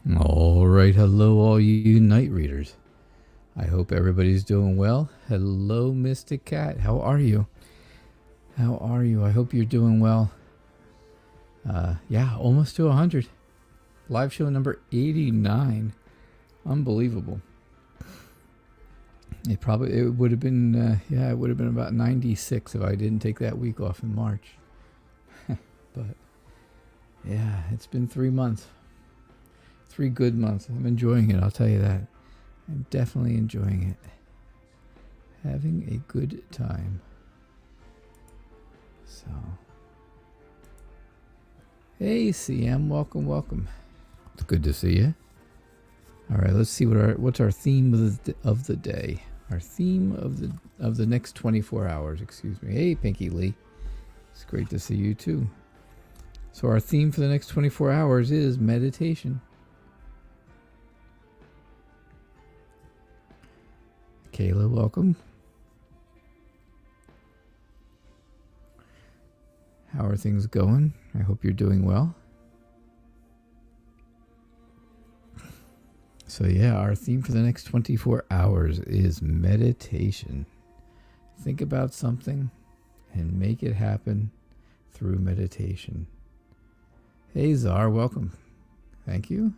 All right, hello, all you night readers. I hope everybody's doing well. Hello, Mystic Cat. How are you? How are you? I hope you're doing well. Yeah, almost to 100. Live show number 89. Unbelievable. It would have been it would have been about 96 if I didn't take that week off in March. But yeah, it's been 3 months. 3 good months. I'm enjoying it, I'll tell you that. I'm definitely enjoying it. Having a good time. So, hey CM, welcome. It's good to see you. All right, let's see what's our theme of the day. Our theme of the next 24 hours. Excuse me. Hey, Pinky Lee. It's great to see you too. So our theme for the next 24 hours is meditation. Kayla, welcome. How are things going? I hope you're doing well. So yeah, our theme for the next 24 hours is meditation. Think about something and make it happen through meditation. Hey Czar, welcome. Thank you.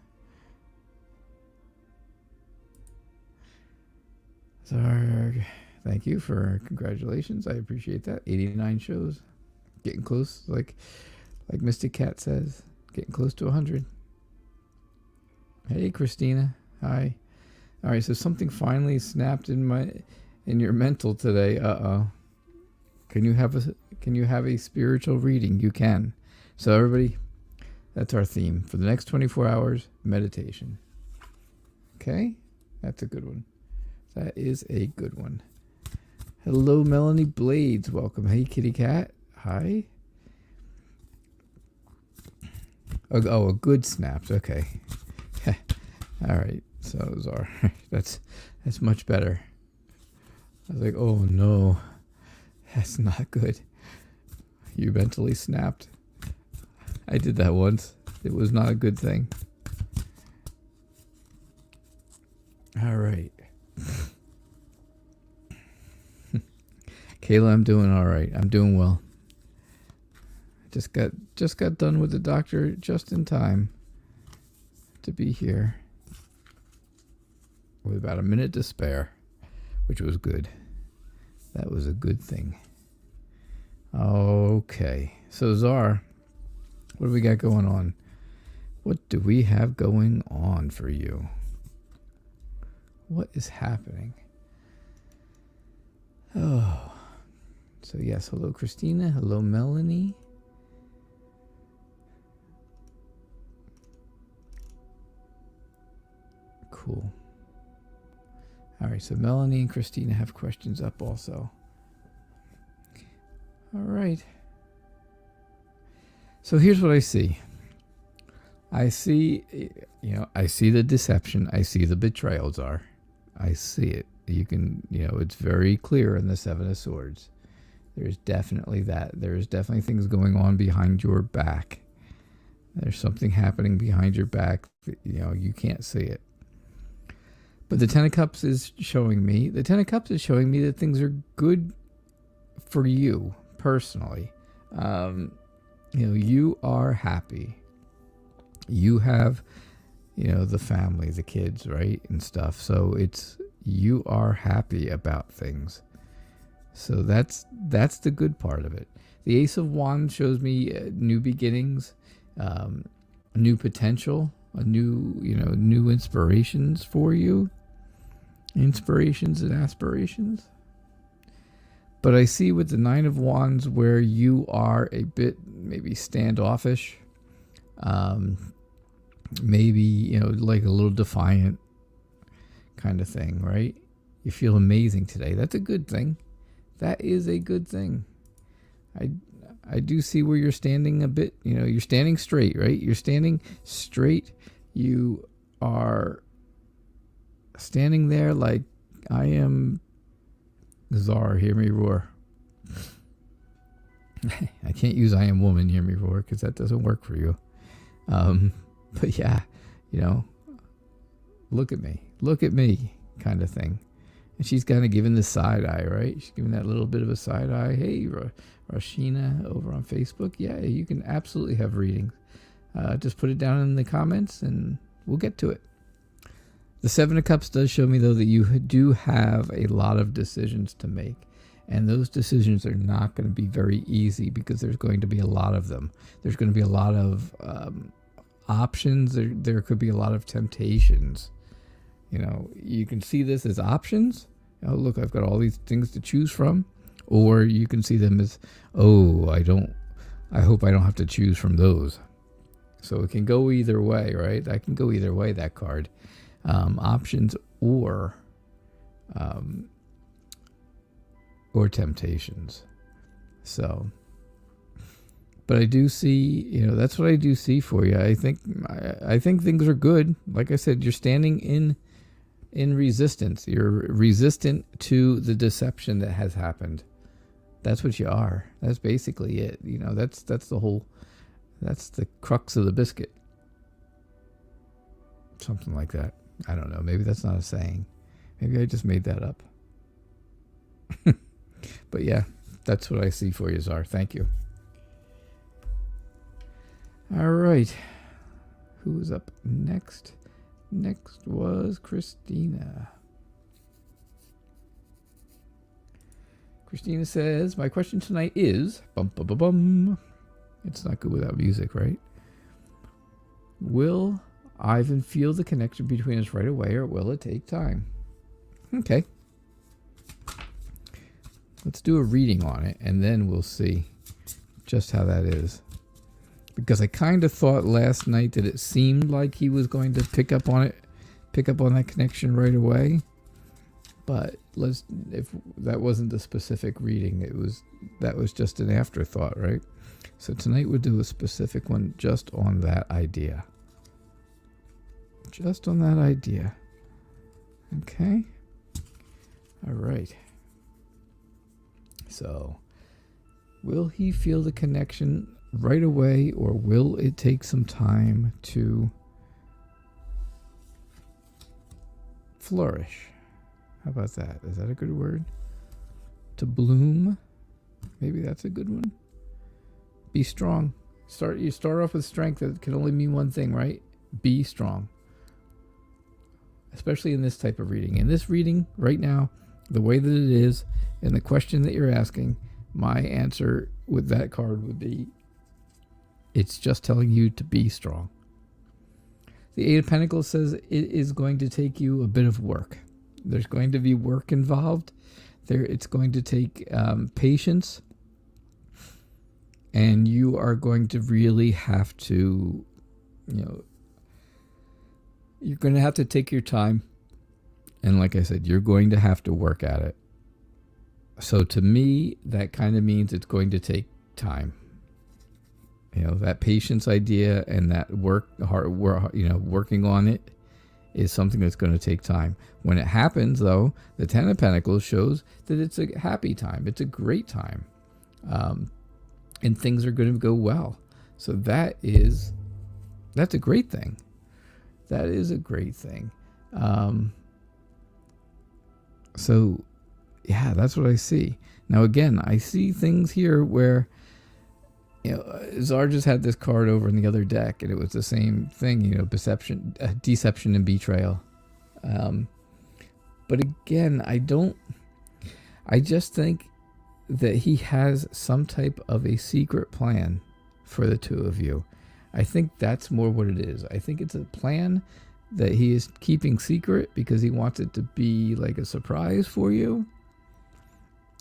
Czar, thank you for congratulations. I appreciate that. 89 shows. Getting close, like Mystic Cat says. Getting close to 100. Hey Kristina. Hi. All right, so something finally snapped in your mental today. Can you have a spiritual reading? You can. So everybody, that's our theme for the next 24 hours, meditation. Okay? That's a good one. That is a good one. Hello, Melanie Blades. Welcome. Hey, Kitty Cat. Hi. Oh, a good snaps. Okay. All right. So those are that's much better. I was like, oh no, that's not good. You mentally snapped. I did that once. It was not a good thing. All right. Kayla, I'm doing all right. I'm doing well. Just got done with the doctor just in time to be here with about a minute to spare, which was good. That was a good thing. Okay. So Czar, what do we got going on? What do we have going on for you? What is happening? Oh. So yes, hello Kristina, hello Melanie. Cool. All right, so Melanie and Kristina have questions up also. All right. So here's what I see. I see the deception. I see the betrayals are. I see it. You can, it's very clear in the Seven of Swords. There's definitely that. There's definitely things going on behind your back. There's something happening behind your back that, you can't see it. But the Ten of Cups is showing me. The Ten of Cups is showing me that things are good for you personally. You are happy. You have, the family, the kids, right, and stuff. So you are happy about things. So that's the good part of it. The Ace of Wands shows me new beginnings, new potential, new inspirations for you. Inspirations and aspirations. But I see with the Nine of Wands where you are a bit maybe standoffish. Maybe, like a little defiant kind of thing, right? You feel amazing today. That's a good thing. That is a good thing. I do see where you're standing a bit, you're standing straight, right? You're standing straight. You are standing there like I am Czar, hear me roar. I can't use I am woman, hear me roar, because that doesn't work for you. But yeah, look at me kind of thing. And she's kind of giving the side eye, right? She's giving that little bit of a side eye. Hey, Rashina over on Facebook. Yeah, you can absolutely have readings. Just put it down in the comments and we'll get to it. The Seven of Cups does show me, though, that you do have a lot of decisions to make. And those decisions are not going to be very easy because there's going to be a lot of them. There's going to be a lot of options. There could be a lot of temptations. You know, you can see this as options. Oh, look, I've got all these things to choose from. Or you can see them as, oh, I hope I don't have to choose from those. So it can go either way, right? That can go either way, that card. Options or temptations. So, but I do see, you know, that's what I do see for you. I think things are good. Like I said, you're standing in resistance. You're resistant to the deception that has happened. That's what you are. That's basically it. You know, that's the crux of the biscuit. Something like that. I don't know. Maybe that's not a saying. Maybe I just made that up. But yeah, that's what I see for you, Czar. Thank you. All right. Who was up next? Next was Kristina. Kristina says, my question tonight is, bum, bum, bum, bum. It's not good without music, right? Will Ivan feel the connection between us right away, or will it take time? Okay. Let's do a reading on it, and then we'll see just how that is. Because I kind of thought last night that it seemed like he was going to pick up on that connection right away. But if that wasn't the specific reading, that was just an afterthought, right? So tonight we'll do a specific one just on that idea. Just on that idea. Okay. All right. So, will he feel the connection right away, or will it take some time to flourish? How about that? Is that a good word? To bloom? Maybe that's a good one. Be strong. You start off with strength. That can only mean one thing, right? Be strong. Especially in this type of reading. In this reading, right now, the way that it is, and the question that you're asking, my answer with that card would be, it's just telling you to be strong. The Eight of Pentacles says it is going to take you a bit of work. There's going to be work involved. It's going to take patience. And you are going to really have to, you're going to have to take your time. And like I said, you're going to have to work at it. So to me, that kind of means it's going to take time. That patience idea and that working on it is something that's going to take time. When it happens, though, the Ten of Pentacles shows that it's a happy time. It's a great time. And things are going to go well. So that's a great thing. That is a great thing. So, yeah, that's what I see. Now, again, I see things here where, Czar just had this card over in the other deck, and it was the same thing, deception and betrayal. But again, I just think that he has some type of a secret plan for the two of you. I think that's more what it is. I think it's a plan that he is keeping secret because he wants it to be like a surprise for you.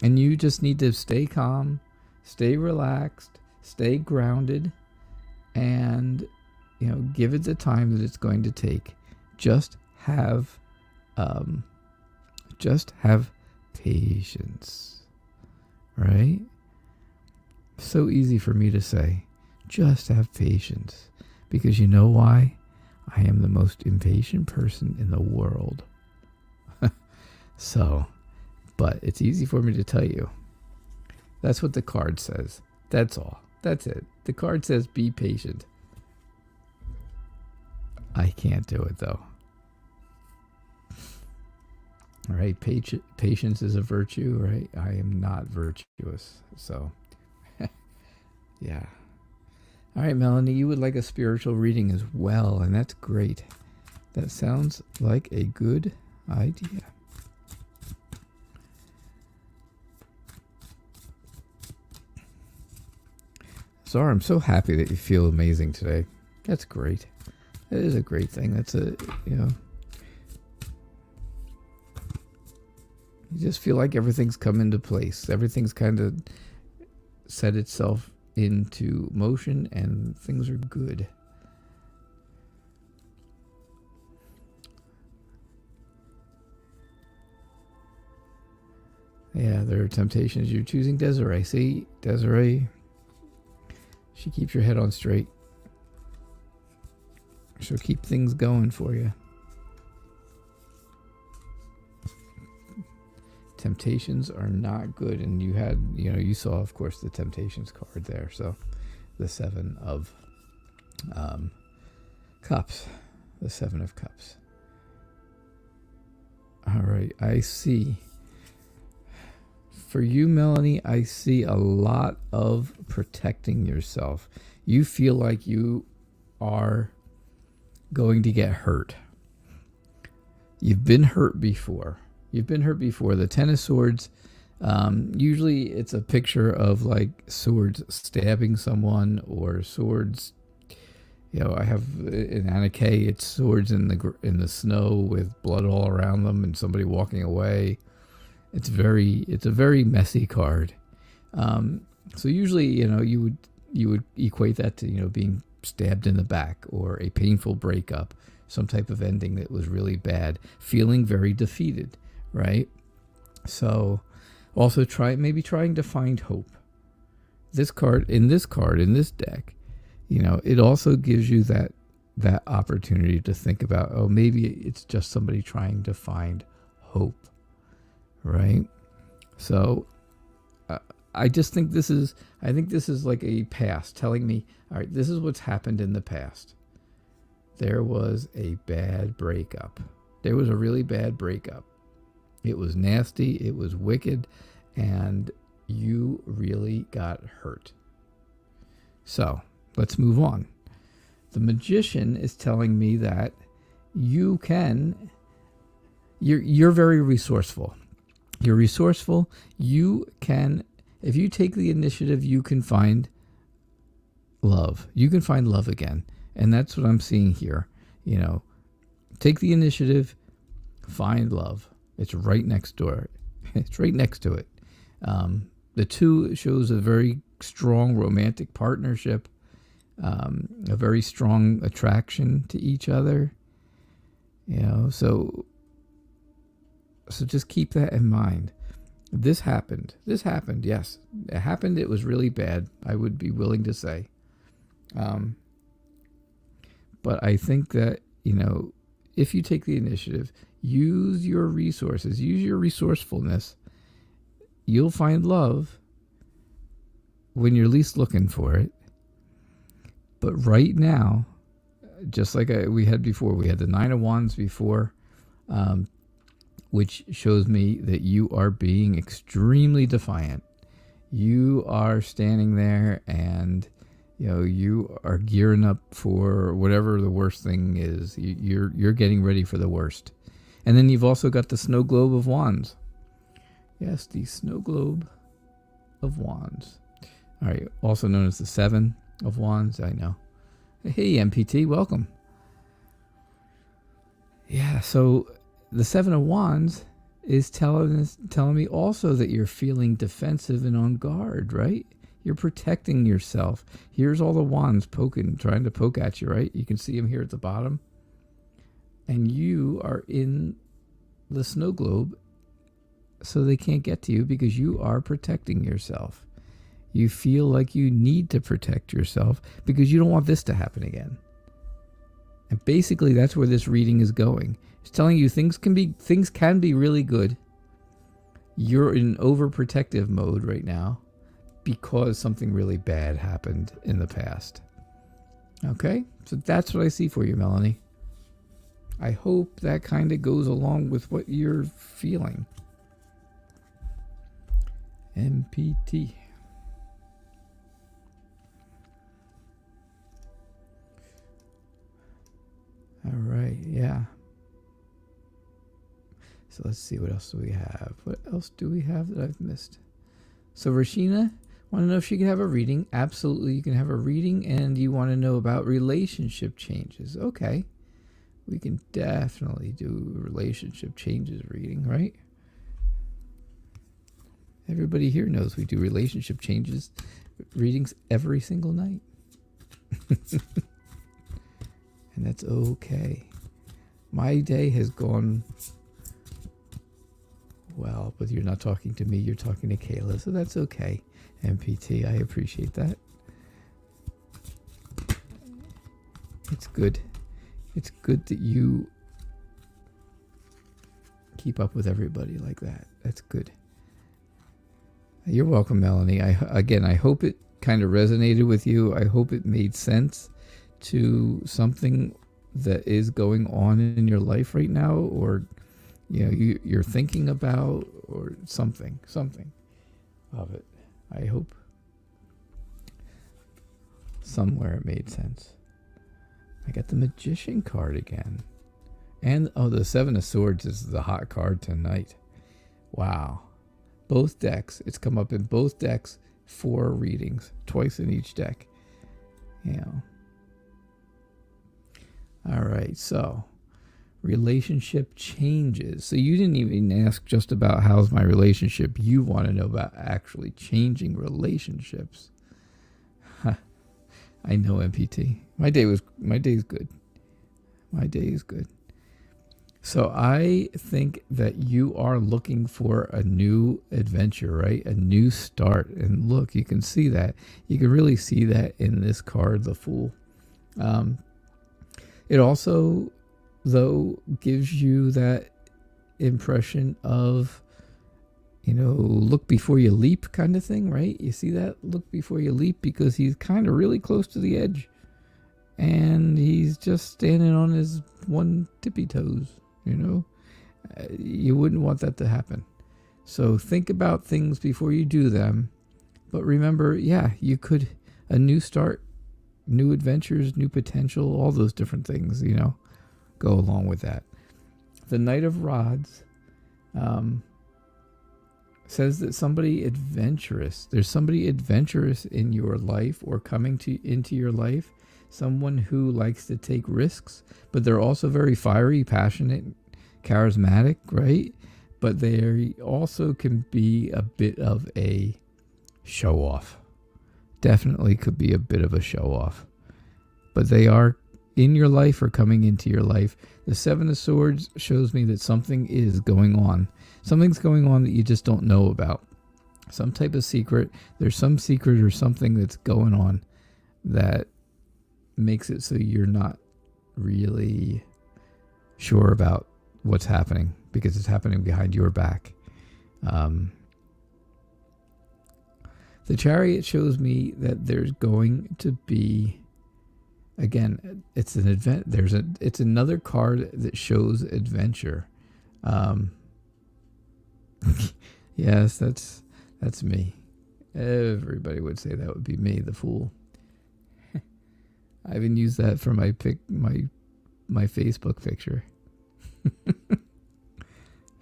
And you just need to stay calm, stay relaxed, stay grounded, and, give it the time that it's going to take. Just have patience, right? So easy for me to say, just have patience, because you know why? I am the most impatient person in the world. But it's easy for me to tell you. That's what the card says. That's all. That's it. The card says be patient. I can't do it, though. All right, patience is a virtue, right? I am not virtuous, so yeah. All right, Melanie, you would like a spiritual reading as well, and that's great. That sounds like a good idea. Zara, I'm so happy that you feel amazing today. That's great. That is a great thing. That's you just feel like everything's come into place. Everything's kind of set itself into motion and things are good. Yeah, there are temptations. You're choosing Desiree. See, Desiree, she keeps your head on straight. She'll keep things going for you. Temptations are not good. And you had, you saw, of course, the temptations card there. So the 7 of cups. The 7 of cups. All right, I see. For you, Melanie, I see a lot of protecting yourself. You feel like you are going to get hurt. You've been hurt before. The 10 of Swords, usually it's a picture of like swords stabbing someone or swords. I have in Anna Kay, it's swords in the snow with blood all around them and somebody walking away. It's a very messy card. So usually, you would equate that to, being stabbed in the back or a painful breakup, some type of ending that was really bad, feeling very defeated, right? So also trying to find hope. This card in this deck, it also gives you that opportunity to think about, oh, maybe it's just somebody trying to find hope. Right? So I think this is like a past telling me, all right, this is what's happened in the past. There was a bad breakup. There was a really bad breakup. It was nasty, it was wicked, and you really got hurt. So let's move on. The Magician is telling me that you're very resourceful. You're resourceful. You can, if you take the initiative, you can find love. You can find love again. And that's what I'm seeing here. Take the initiative, find love. It's right next door. It's right next to it. The 2 shows a very strong romantic partnership, a very strong attraction to each other. So just keep that in mind. This happened. Yes, it happened. It was really bad, I would be willing to say. But I think that, if you take the initiative, use your resources, use your resourcefulness, you'll find love when you're least looking for it. But right now, just like we had before, we had the 9 of Wands before, which shows me that you are being extremely defiant. You are standing there and, you are gearing up for whatever the worst thing is. You're getting ready for the worst. And then you've also got the Snow Globe of Wands. Yes, the Snow Globe of Wands. All right, also known as the 7 of Wands. I know. Hey, MPT, welcome. Yeah, so the 7 of Wands is telling me also that you're feeling defensive and on guard, right? You're protecting yourself. Here's all the wands trying to poke at you, right? You can see them here at the bottom. And you are in the snow globe, so they can't get to you because you are protecting yourself. You feel like you need to protect yourself because you don't want this to happen again. And basically that's where this reading is going. It's telling you things can be really good. You're in overprotective mode right now because something really bad happened in the past. Okay? So that's what I see for you, Melanie. I hope that kind of goes along with what you're feeling. MPT. All right, yeah. So let's see, what else do we have? What else do we have that I've missed? So Rashina, want to know if she can have a reading? Absolutely, you can have a reading, and you want to know about relationship changes. Okay, we can definitely do relationship changes reading, right? Everybody here knows we do relationship changes readings every single night. And that's okay. My day has gone well, but you're not talking to me, you're talking to Kayla, so that's okay. MPT, I appreciate that. It's good. It's good that you keep up with everybody like that. That's good. You're welcome, Melanie. I hope it kind of resonated with you. I hope it made sense to something that is going on in your life right now, or you're thinking about, or something of it. I hope somewhere it made sense. I got the Magician card again. And the Seven of Swords is the hot card tonight. Wow. Both decks. It's come up in both decks. 4 readings. Twice in each deck. All right, so relationship changes. So you didn't even ask just about how's my relationship. You want to know about actually changing relationships. I know, MPT. My day is good. My day is good. So I think that you are looking for a new adventure, right? A new start. And look, you can see that. You can really see that in this card, the Fool. It also, though, gives you that impression of, look before you leap kind of thing, right? You see that? Look before you leap, because he's kind of really close to the edge. And he's just standing on his one tippy toes, You wouldn't want that to happen. So think about things before you do them. But remember, you could, a new start, new adventures, new potential, all those different things, go along with that. The Knight of Rods says that there's somebody adventurous in your life, or coming into your life, someone who likes to take risks, but they're also very fiery, passionate, charismatic, right? But they also can be a bit of a show-off. Definitely could be a bit of a show-off. But they are in your life or coming into your life. The Seven of Swords shows me that something is going on. Something's going on that you just don't know about. Some type of secret. There's some secret or something that's going on that makes it so you're not really sure about what's happening, because it's happening behind your back. The Chariot shows me that there's going to be, again, it's an event. It's another card that shows adventure. Yes, that's me. Everybody would say that would be me, the Fool. I even use that for my Facebook picture.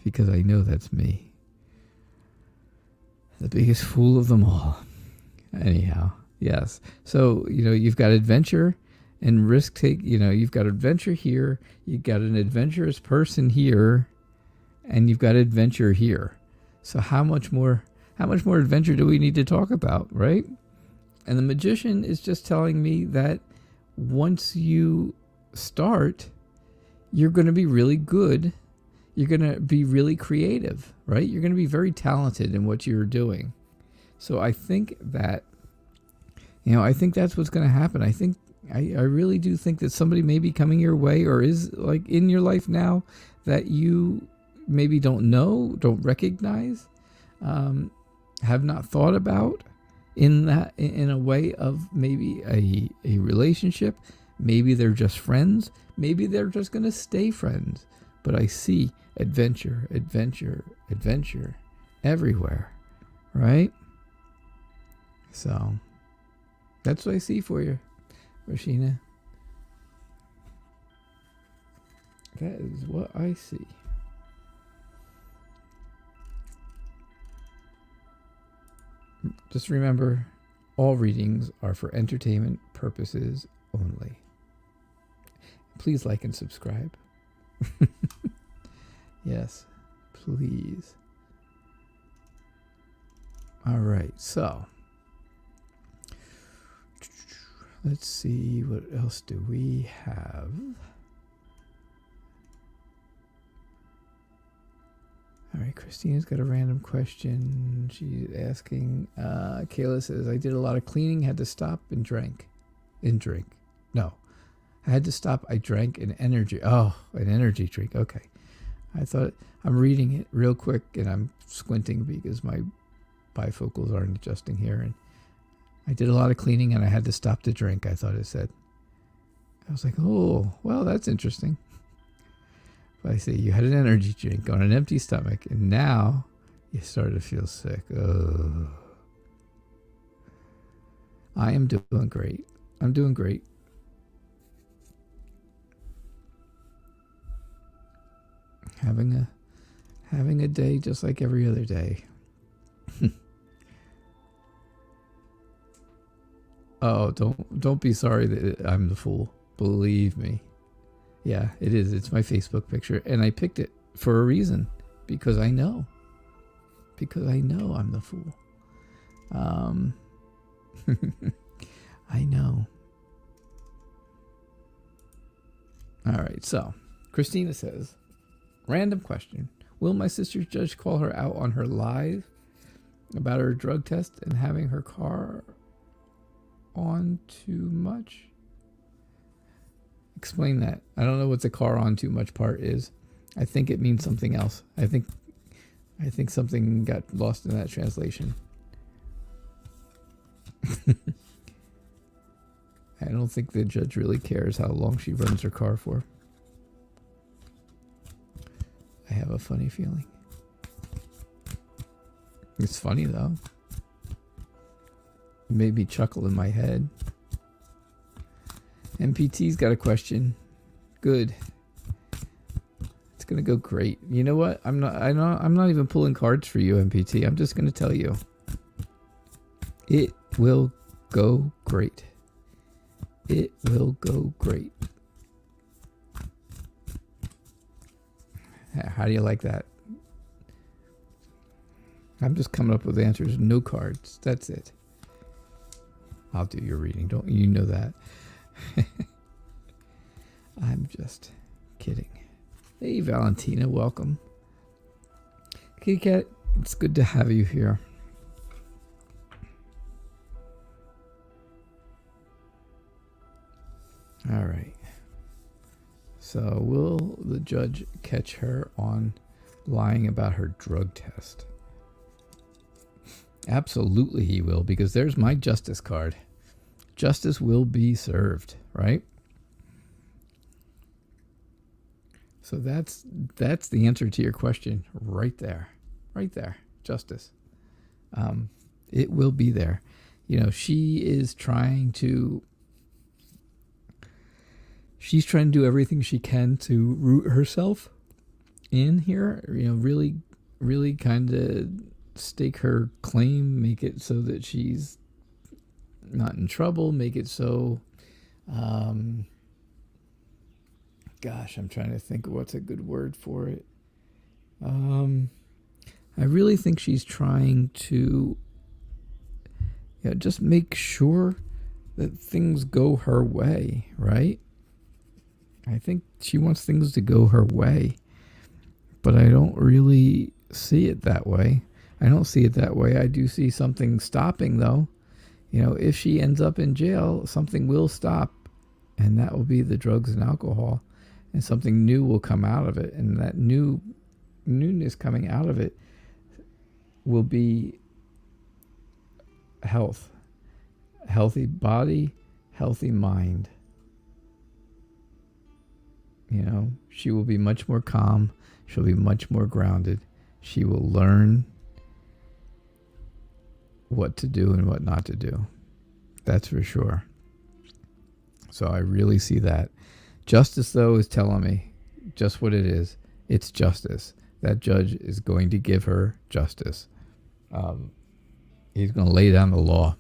Because I know that's me. The biggest fool of them all. Anyhow, yes. So, you've got adventure and risk take. You've got adventure here. You've got an adventurous person here. And you've got adventure here. So how much more adventure do we need to talk about, right? And the Magician is just telling me that once you start, you're going to be really good. You're going to be really creative, right? You're going to be very talented in what you're doing. So I think that, I think that's what's going to happen. I really do think that somebody may be coming your way, or is like in your life now, that you maybe don't know, don't recognize, have not thought about in a way of maybe a relationship, Maybe they're just friends. Maybe they're just going to stay friends. But I see adventure, adventure, adventure everywhere, right? So that's what I see for you, Rashina. That is what I see. Just remember, all readings are for entertainment purposes only. Please like and subscribe. Yes, please. All right, so let's see, what else do we have? All right, Christina's got a random question. She's asking, Kayla says, I did a lot of cleaning, had to stop and drink. No, I had to stop. I drank an energy drink. Okay. I thought, I'm reading it real quick and I'm squinting because my bifocals aren't adjusting here. And I did a lot of cleaning and I had to stop to drink, I thought it said. I was like, oh, well, that's interesting. But I say, you had an energy drink on an empty stomach and now you started to feel sick. Oh. I am doing great. I'm doing great. Having a day just like every other day. Oh, don't be sorry that I'm the fool. Believe me. Yeah, it is. It's my Facebook picture, and I picked it for a reason because I know. Because I know I'm the fool. I know. All right, so Kristina says, random question. Will my sister's judge call her out on her lies about her drug test and having her car on too much? Explain that. I don't know what the car on too much part is. I think it means something else. I think something got lost in that translation. I don't think the judge really cares how long she runs her car for. I have a funny feeling. It's funny though. It made me chuckle in my head. MPT's got a question. Good. It's gonna go great. You know what? I'm not even pulling cards for you, MPT. I'm just gonna tell you. It will go great. It will go great. How do you like that? I'm just coming up with answers. No cards. That's it. I'll do your reading. Don't you know that? I'm just kidding. Hey, Valentina. Welcome. Kitty Cat, it's good to have you here. All right. So will the judge catch her on lying about her drug test? Absolutely he will, because there's my justice card. Justice will be served, right? So that's the answer to your question right there. Right there. Justice. It will be there. You know, she's trying to do everything she can to root herself in here, you know, really, really kind of stake her claim, make it so that she's not in trouble, make it so, gosh, I'm trying to think of what's a good word for it. I really think she's trying to, just make sure that things go her way, right? I think she wants things to go her way, but I don't really see it that way. I don't see it that way. I do see something stopping, though. You know, if she ends up in jail, something will stop, and that will be the drugs and alcohol, and something new will come out of it, and that newness coming out of it will be health, healthy body, healthy mind. she will be much more calm. She'll be much more grounded. She will learn what to do and what not to do. That's for sure. So I really see that. Justice, though, is telling me just what it is. It's justice. That judge is going to give her justice. He's going to lay down the law.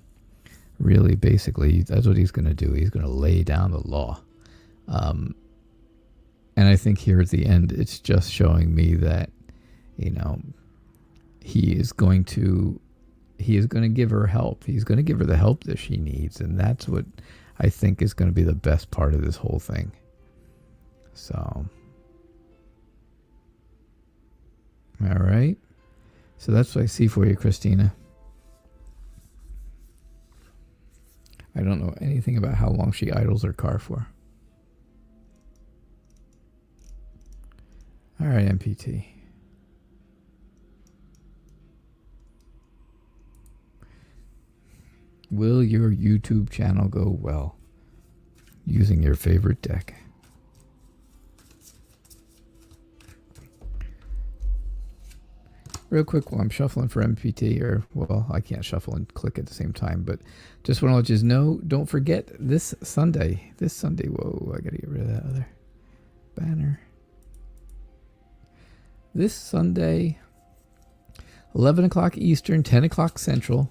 Really, basically, that's what he's going to do. He's going to lay down the law. And I think here at the end, it's just showing me that, he is going to give her help. He's going to give her the help that she needs. And that's what I think is going to be the best part of this whole thing. So, all right. So that's what I see for you, Kristina. I don't know anything about how long she idles her car for. All right, MPT. Will your YouTube channel go well using your favorite deck? Real quick while I'm shuffling for MPT, I can't shuffle and click at the same time, but just want to let you know, don't forget this Sunday, whoa, I got to get rid of that other banner. This Sunday, 11 o'clock Eastern, 10 o'clock Central,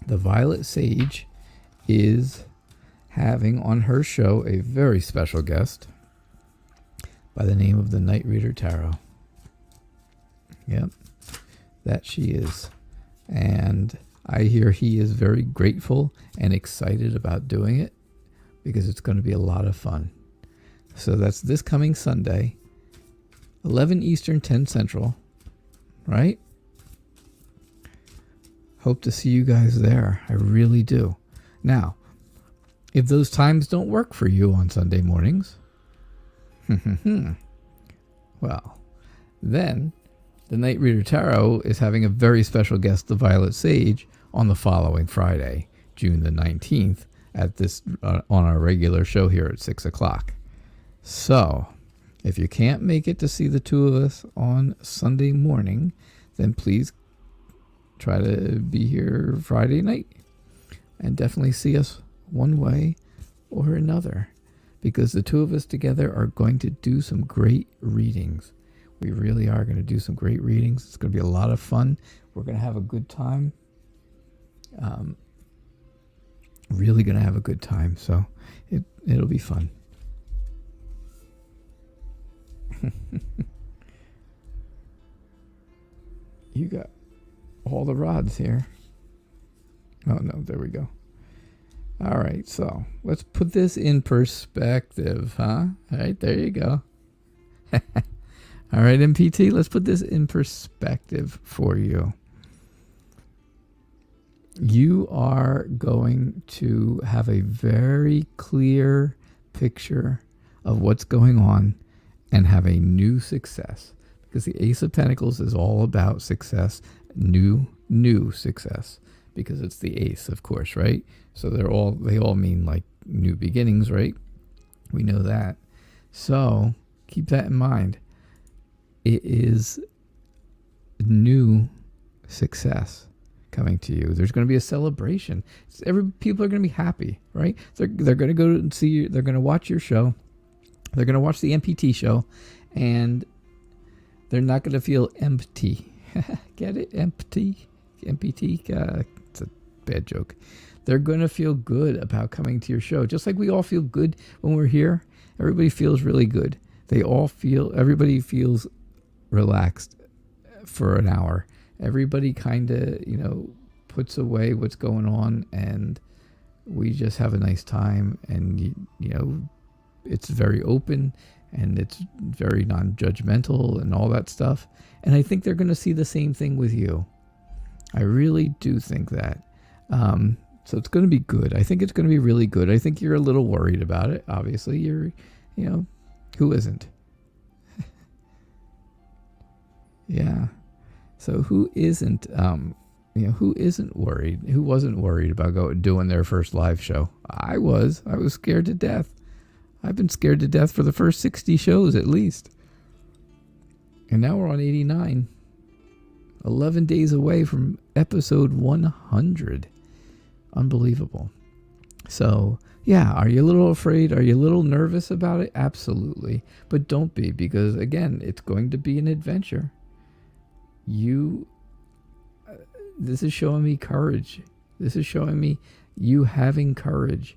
the Violet Sage is having on her show a very special guest by the name of the Night Reader Tarot. Yep, that she is. And I hear he is very grateful and excited about doing it because it's going to be a lot of fun. So that's this coming Sunday, 11 Eastern, 10 Central, right? Hope to see you guys there. I really do. Now, if those times don't work for you on Sunday mornings, well, then the Night Reader Tarot is having a very special guest, the Violet Sage, on the following Friday, June the 19th, at this on our regular show here at 6 o'clock. So, if you can't make it to see the two of us on Sunday morning, then please try to be here Friday night and definitely see us one way or another, because the two of us together are going to do some great readings. We really are going to do some great readings. It's going to be a lot of fun. We're going to have a good time. Really going to have a good time. So it'll be fun. You got all the rods here. Oh, no, there we go. All right, so let's put this in perspective, huh? All right, there you go. All right, MPT, let's put this in perspective for you. You are going to have a very clear picture of what's going on and have a new success, because the Ace of Pentacles is all about success, new success, because it's the ace, of course, right? So they all mean like new beginnings, right? We know that. So keep that in mind. It is new success coming to you. There's going to be a celebration. People are going to be happy, right? They're going to go and see you. They're going to watch your show. They're going to watch the MPT show, and they're not going to feel empty. Get it? Empty? MPT? It's a bad joke. They're going to feel good about coming to your show. Just like we all feel good when we're here. Everybody feels really good. Everybody feels relaxed for an hour. Everybody kind of, puts away what's going on, and we just have a nice time. And, it's very open, and it's very non-judgmental and all that stuff. And I think they're going to see the same thing with you. I really do think that. So it's going to be good. I think it's going to be really good. I think you're a little worried about it. Obviously, who isn't? Yeah. So who isn't, who isn't worried? Who wasn't worried about doing their first live show? I was scared to death. I've been scared to death for the first 60 shows at least. And now we're on 89. 11 days away from episode 100. Unbelievable. So, yeah, are you a little afraid? Are you a little nervous about it? Absolutely. But don't be, because, again, it's going to be an adventure. This is showing me courage. This is showing me you having courage.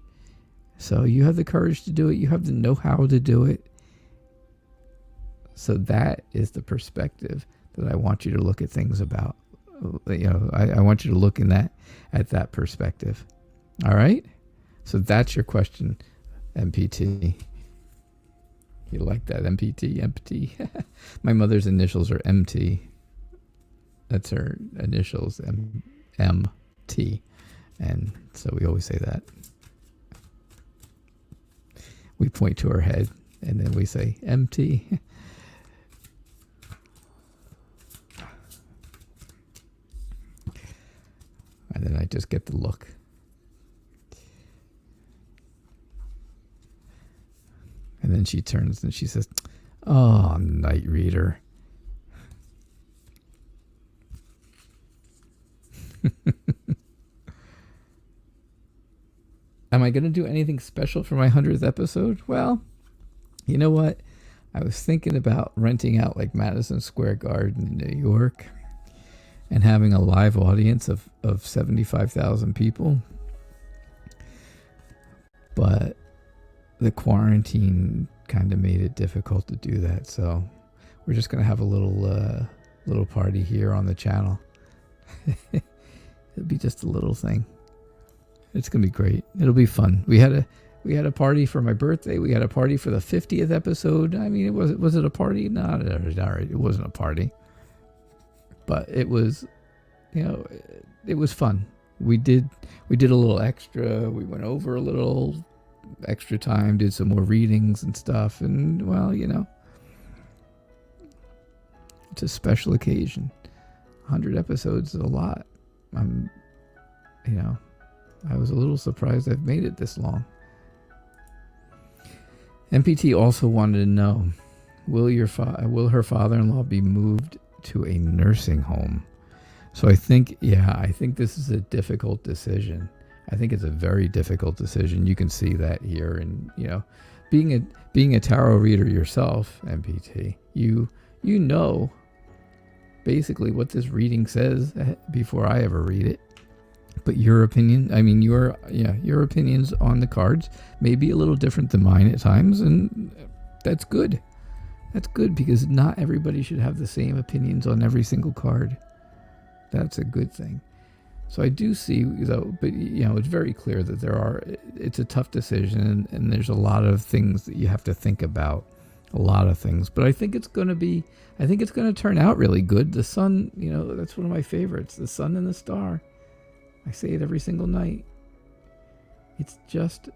So you have the courage to do it. You have the know-how to do it. So that is the perspective that I want you to look at things about. I want you to look at that perspective. All right? So that's your question, MPT. You like that, MPT? Empty. My mother's initials are MT. That's her initials, MT. And so we always say that. We point to her head and then we say MT. And then I just get the look. And then she turns and she says, "Oh, night reader." Am I going to do anything special for my 100th episode? Well, you know what? I was thinking about renting out like Madison Square Garden in New York and having a live audience of 75,000 people. But the quarantine kind of made it difficult to do that. So we're just going to have a little party here on the channel. It'll be just a little thing. It's going to be great. It'll be fun. We had a party for my birthday. We had a party for the 50th episode. I mean, was it a party? No, it wasn't a party. But it was, it was fun. We did a little extra. We went over a little extra time, did some more readings and stuff. And, well, it's a special occasion. 100 episodes is a lot. I was a little surprised I've made it this long. MPT also wanted to know, will her father-in-law be moved to a nursing home? So I think this is a difficult decision. I think it's a very difficult decision. You can see that here, and being a tarot reader yourself, MPT, you know basically what this reading says before I ever read it. But your opinion, your opinions on the cards may be a little different than mine at times, and that's good. That's good, because not everybody should have the same opinions on every single card. That's a good thing. So I do see, though, but it's very clear that it's a tough decision, and there's a lot of things that you have to think about. A lot of things. But I think it's going to turn out really good. The sun, that's one of my favorites. The sun and the star. I say it every single night. It's just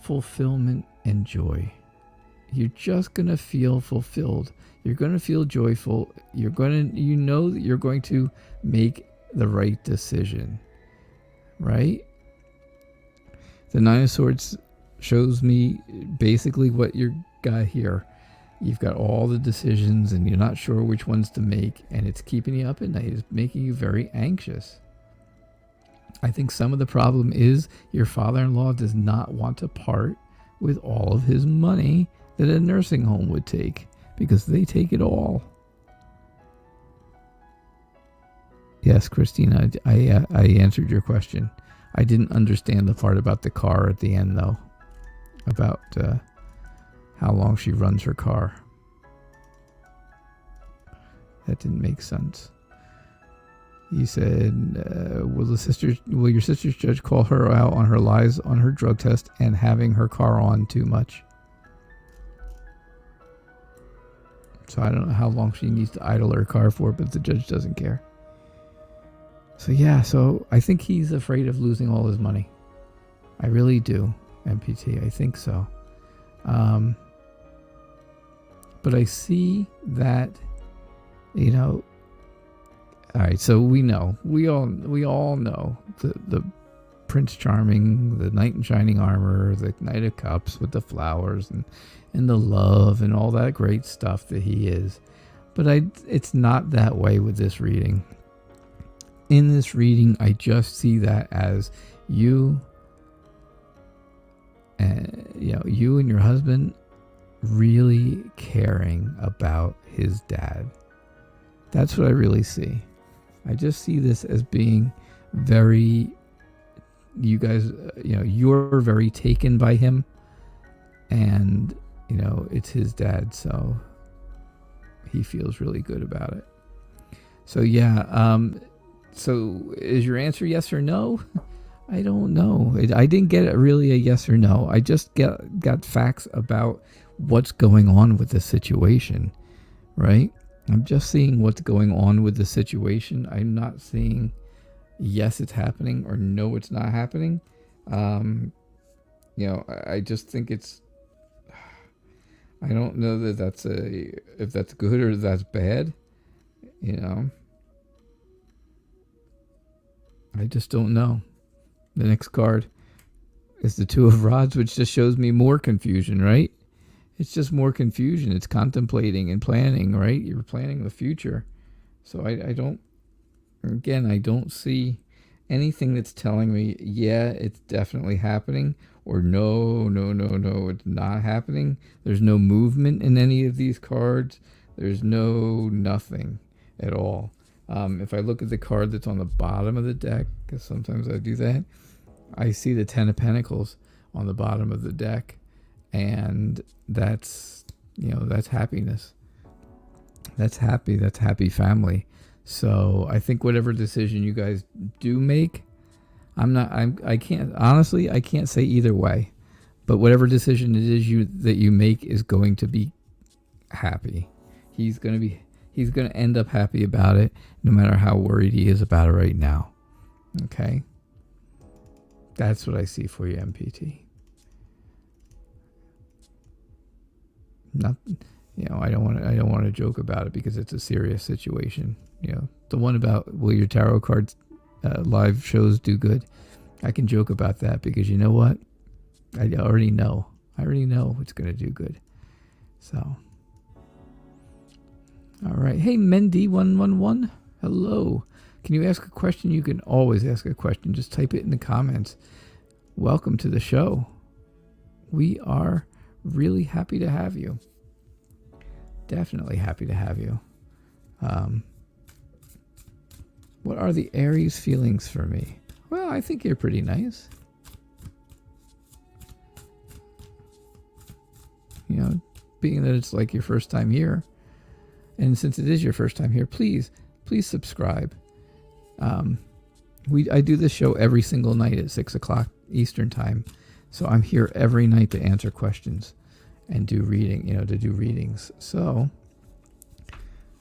fulfillment and joy. You're just going to feel fulfilled. You're going to feel joyful. You're going to, that you're going to make the right decision. Right? The Nine of Swords shows me basically what you got here. You've got all the decisions and you're not sure which ones to make, and it's keeping you up at night. It's making you very anxious. I think some of the problem is your father-in-law does not want to part with all of his money that a nursing home would take, because they take it all. Yes, Kristina, I answered your question. I didn't understand the part about the car at the end, though. About how long she runs her car. That didn't make sense. You said, will your sister's judge call her out on her lies on her drug test and having her car on too much? So I don't know how long she needs to idle her car for, but the judge doesn't care. So I think he's afraid of losing all his money. I really do, MPT. I think so. But I see that, all right, so we all know the Prince Charming, the knight in shining armor, the Knight of Cups with the flowers and the love and all that great stuff that he is. But it's not that way with this reading. In this reading, I just see that as you and your husband really caring about his dad. That's what I really see. I just see this as being very, you guys, you're very taken by him, and, it's his dad, so he feels really good about it. So, yeah, so is your answer yes or no? I don't know. I didn't get really a yes or no. I just got facts about what's going on with the situation, right? I'm just seeing what's going on with the situation. I'm not seeing yes, it's happening or no, it's not happening. I just think it's, I don't know that if that's good or that's bad, I just don't know. The next card is the Two of Rods, which just shows me more confusion, right? It's just more confusion. It's contemplating and planning, right? You're planning the future. So I don't see anything that's telling me, yeah, it's definitely happening, or no, it's not happening. There's no movement in any of these cards. There's nothing at all. If I look at the card that's on the bottom of the deck, because sometimes I do that, I see the Ten of Pentacles on the bottom of the deck, and that's happiness. That's happy family. So I think whatever decision you guys do make, I can't say either way, but whatever decision it is that you make is going to be happy. He's going to end up happy about it, no matter how worried he is about it right now. Okay? That's what I see for you, MPT. Not, I don't want to joke about it because it's a serious situation. The one about will your tarot cards live shows do good? I can joke about that because you know what? I already know it's going to do good. So, all right. Hey, Mendy111. Hello. Can you ask a question? You can always ask a question. Just type it in the comments. Welcome to the show. We are really happy to have you. Definitely happy to have you. What are the Aries feelings for me? Well, I think you're pretty nice. Being that it's like your first time here, and since it is your first time here, please subscribe. I do this show every single night at 6 o'clock Eastern time, so I'm here every night to answer questions and do readings. So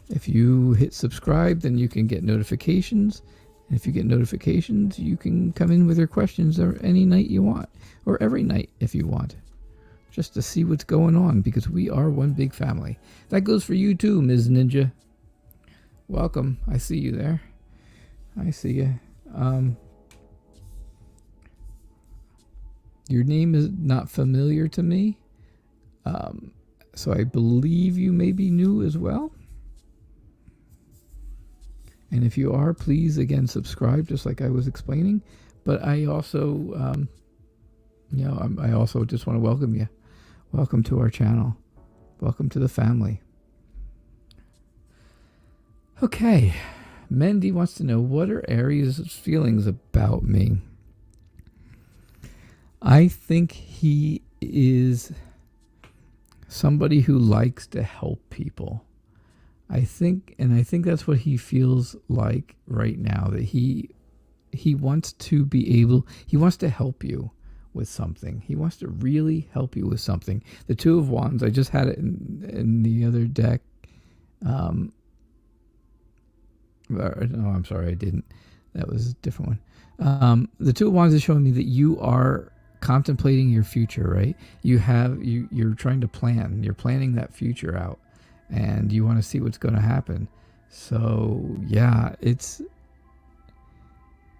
if you hit subscribe, then you can get notifications. And if you get notifications, you can come in with your questions any night you want, or every night if you want, just to see what's going on, because we are one big family. That goes for you too, Ms. Ninja. Welcome. I see you there. I see you. Your name is not familiar to me. So I believe you may be new as well. And if you are, please, again, subscribe, just like I was explaining. But I also, I also just want to welcome you. Welcome to our channel. Welcome to the family. Okay. Mendy wants to know, what are Aries' feelings about me? I think he is somebody who likes to help people. I think that's what he feels like right now, that he wants to he wants to help you with something. He wants to really help you with something. The Two of Wands, I just had it in the other deck. No, I'm sorry, I didn't. That was a different one. The Two of Wands is showing me that you are contemplating your future, right? You're trying to plan. You're planning that future out, and you want to see what's going to happen. So yeah,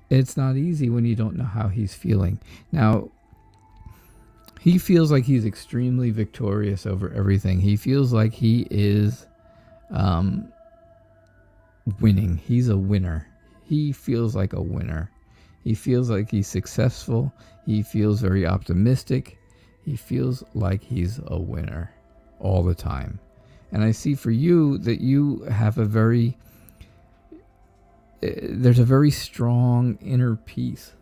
It's not easy when you don't know how he's feeling. Now, he feels like he's extremely victorious over everything. He feels like he is winning. He's a winner. He feels like a winner. He feels like he's successful. He feels very optimistic. He feels like he's a winner all the time. And I see for you that you have there's a very strong inner peace.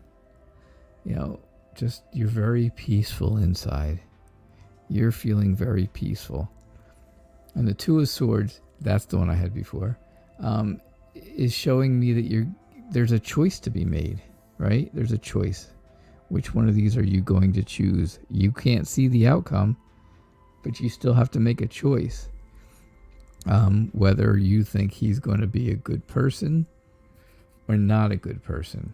Just you're very peaceful inside. You're feeling very peaceful. And the Two of Swords, that's the one I had before, is showing me that there's a choice to be made, right? There's a choice. Which one of these are you going to choose? You can't see the outcome, but you still have to make a choice. Whether you think he's going to be a good person or not a good person.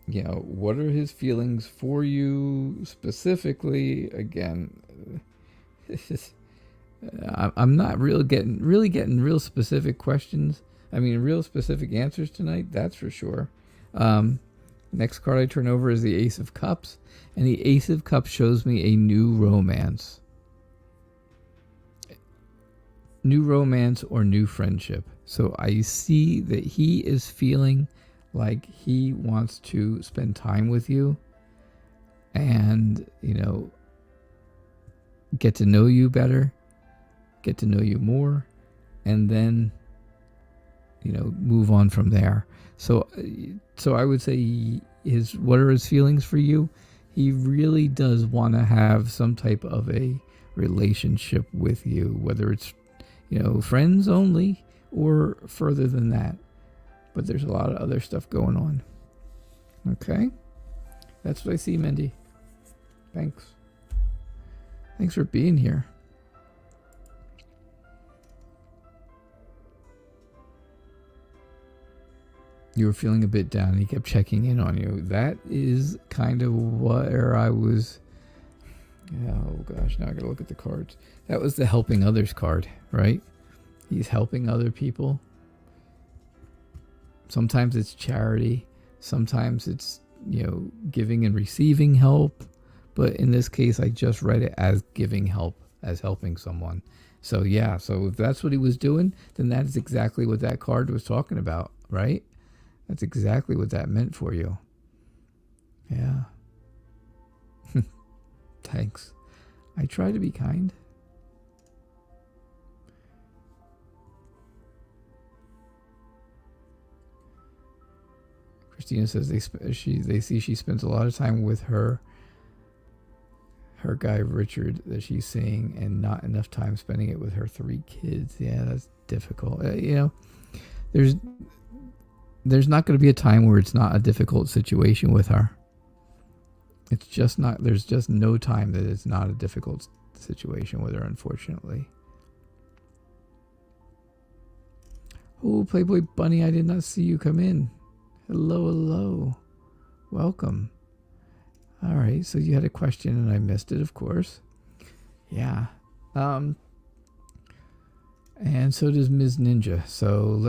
What are his feelings for you specifically? Again, I'm not really getting real specific questions. I mean, real specific answers tonight. That's for sure. Next card I turn over is the Ace of Cups, and the Ace of Cups shows me a new romance. New romance or new friendship. So I see that he is feeling like he wants to spend time with you and, get to know you better, get to know you more, and then, move on from there. So I would say what are his feelings for you? He really does want to have some type of a relationship with you, whether it's, friends only or further than that. But there's a lot of other stuff going on. Okay? That's what I see, Mindy. Thanks. Thanks for being here. You were feeling a bit down. He kept checking in on you. That is kind of where I was. Oh gosh, now I gotta look at the cards. That was the helping others card, right? He's helping other people. Sometimes it's charity. Sometimes it's, giving and receiving help. But in this case, I just read it as giving help, as helping someone. So yeah, so if that's what he was doing, then that is exactly what that card was talking about, right? That's exactly what that meant for you. Yeah. Thanks. I try to be kind. Kristina says they see she spends a lot of time with her guy Richard that she's seeing, and not enough time spending it with her 3 kids. Yeah, that's difficult. There's not going to be a time where it's not a difficult situation with her. It's just not. There's just no time that it's not a difficult situation with her, unfortunately. Oh, Playboy Bunny, I did not see you come in. Hello. Welcome. All right, so you had a question and I missed it, of course. Yeah. And so does Ms. Ninja. So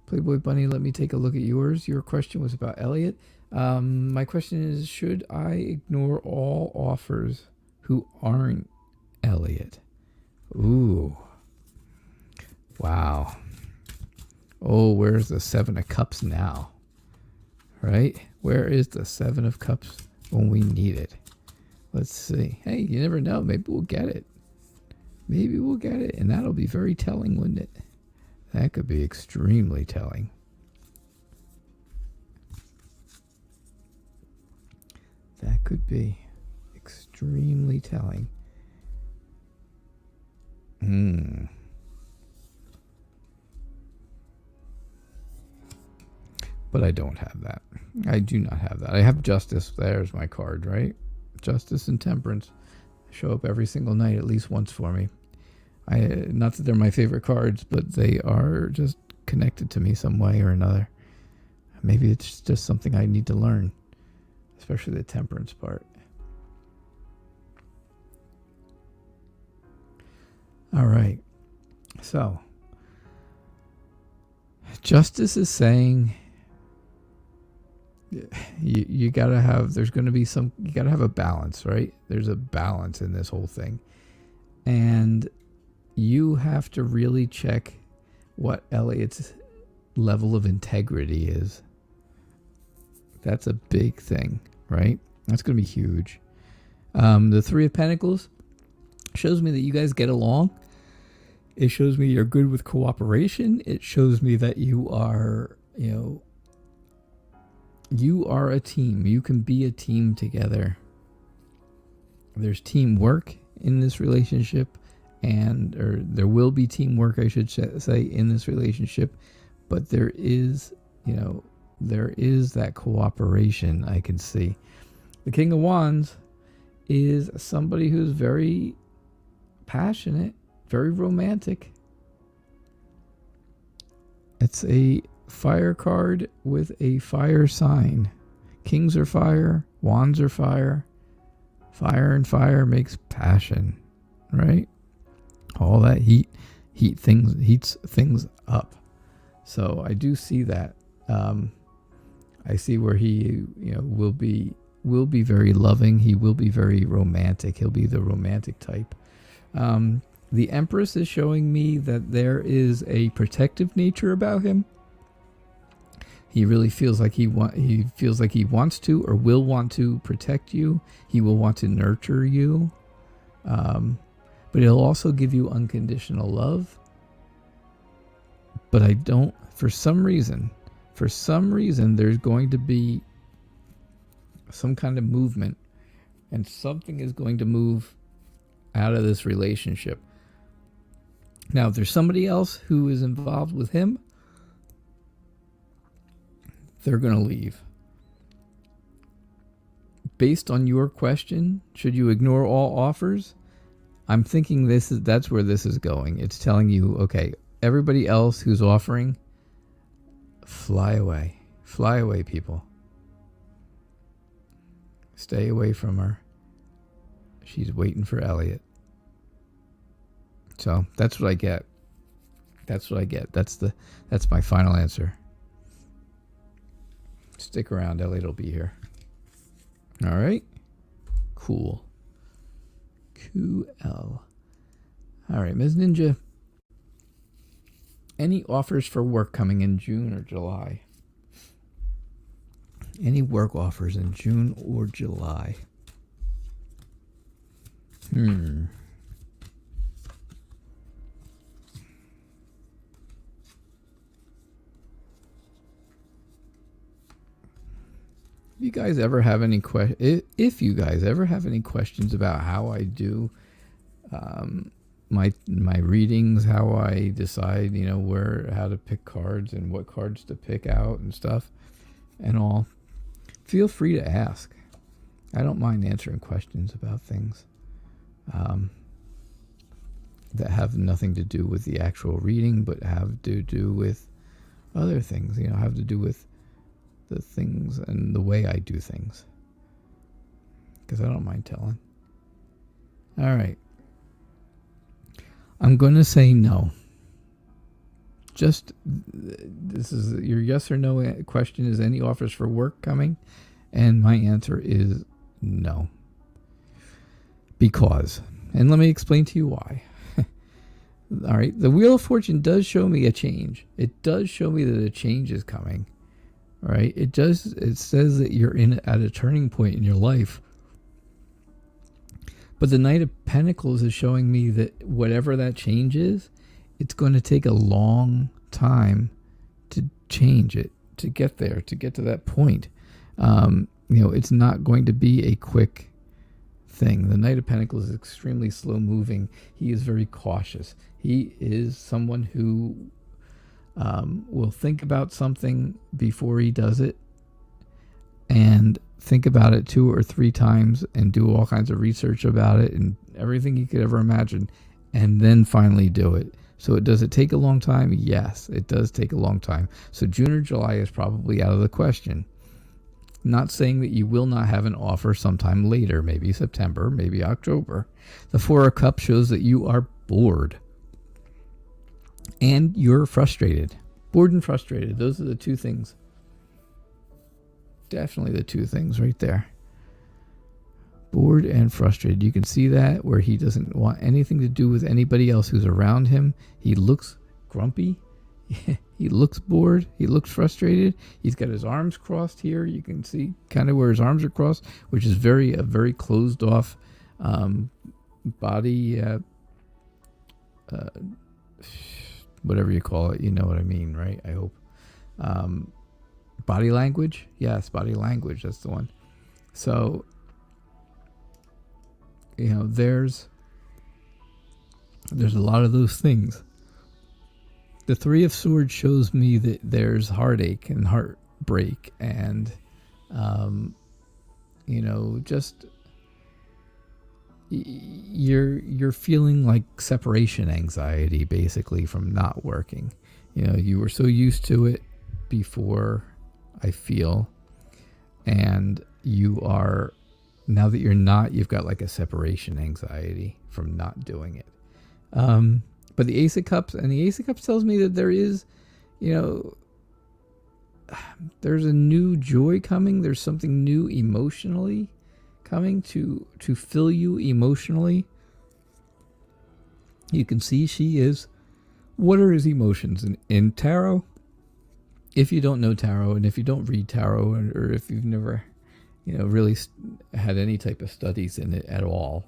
Playboy Bunny, let me take a look at yours. Your question was about Elliot. My question is, should I ignore all offers who aren't Elliot? Ooh. Wow. Oh, where's the 7 of Cups now? Right? Where is the 7 of Cups when we need it? Let's see. Hey, you never know. Maybe we'll get it. And that'll be very telling, wouldn't it? That could be extremely telling. That could be extremely telling. But I don't have that. I do not have that. I have Justice. There's my card, right? Justice and Temperance show up every single night at least once for me. Not that they're my favorite cards, but they are just connected to me some way or another. Maybe it's just something I need to learn, especially the Temperance part. All right. So, Justice is saying you gotta have, there's going to be some, you gotta have a balance, right? There's a balance in this whole thing. And you have to really check what Elliot's level of integrity is. That's a big thing, right? That's going to be huge. The Three of Pentacles shows me that you guys get along. It shows me you're good with cooperation. It shows me that you are, you are a team. You can be a team together. There's teamwork in this relationship, or there will be teamwork, I should say, in this relationship. But there is, there is that cooperation I can see. The King of Wands is somebody who's very passionate, very romantic. It's a fire card with a fire sign. Kings are fire, wands are fire. Fire and fire makes passion, right? All that heats things up. So I do see that. I see where he, will be very loving. He will be very romantic. He'll be the romantic type. The Empress is showing me that there is a protective nature about him. He really feels like he wants to or will want to protect you. He will want to nurture you. But he'll also give you unconditional love. But I don't, for some reason, there's going to be some kind of movement, and something is going to move out of this relationship. Now, if there's somebody else who is involved with him, they're going to leave. Based on your question, should you ignore all offers? I'm thinking that's where this is going. It's telling you, okay, everybody else who's offering, fly away. Fly away, people. Stay away from her. She's waiting for Elliot. So that's what I get. That's my final answer. Stick around. Elliot will be here. All right. Cool. QL. All right, Ms. Ninja. Any offers for work coming in June or July? Any work offers in June or July? If you guys ever have any questions about how I do my readings, how I decide, how to pick cards and what cards to pick out and stuff and all, feel free to ask. I don't mind answering questions about things that have nothing to do with the actual reading, but have to do with other things, have to do with the things and the way I do things. Because I don't mind telling. All right. I'm going to say no. Just, this is your yes or no question. Is any offers for work coming? And my answer is no. Because, and let me explain to you why. All right. The Wheel of Fortune does show me a change. It does show me that a change is coming. Right? It says that you're at a turning point in your life. But the Knight of Pentacles is showing me that whatever that change is, it's going to take a long time to change it, to get there, to get to that point. It's not going to be a quick thing. The Knight of Pentacles is extremely slow moving. He is very cautious. He is someone who will think about something before he does it, and think about it 2 or 3 times and do all kinds of research about it and everything you could ever imagine, and then finally do it. So does it take a long time? Yes, it does take a long time. So June or July is probably out of the question. Not saying that you will not have an offer sometime later, maybe September, maybe October. The Four of Cups shows that you are bored. And you're frustrated. Bored and frustrated. Those are the two things. Definitely the two things right there. Bored and frustrated. You can see that where he doesn't want anything to do with anybody else who's around him. He looks grumpy. He looks bored. He looks frustrated. He's got his arms crossed here. You can see kind of where his arms are crossed, which is a very closed off body, whatever you call it. You know what I mean, right? I hope. Body language. Yes, body language. That's the one. So, there's a lot of those things. The Three of Swords shows me that there's heartache and heartbreak and, just you're feeling like separation anxiety basically from not working. You were so used to it before, I feel, and you are, now that you're not, you've got like a separation anxiety from not doing it. But the Ace of Cups tells me that there is, there's a new joy coming. There's something new emotionally coming to fill you emotionally. You can see she is. What are his emotions in tarot? If you don't know tarot, and if you don't read tarot, or if you've never, really had any type of studies in it at all,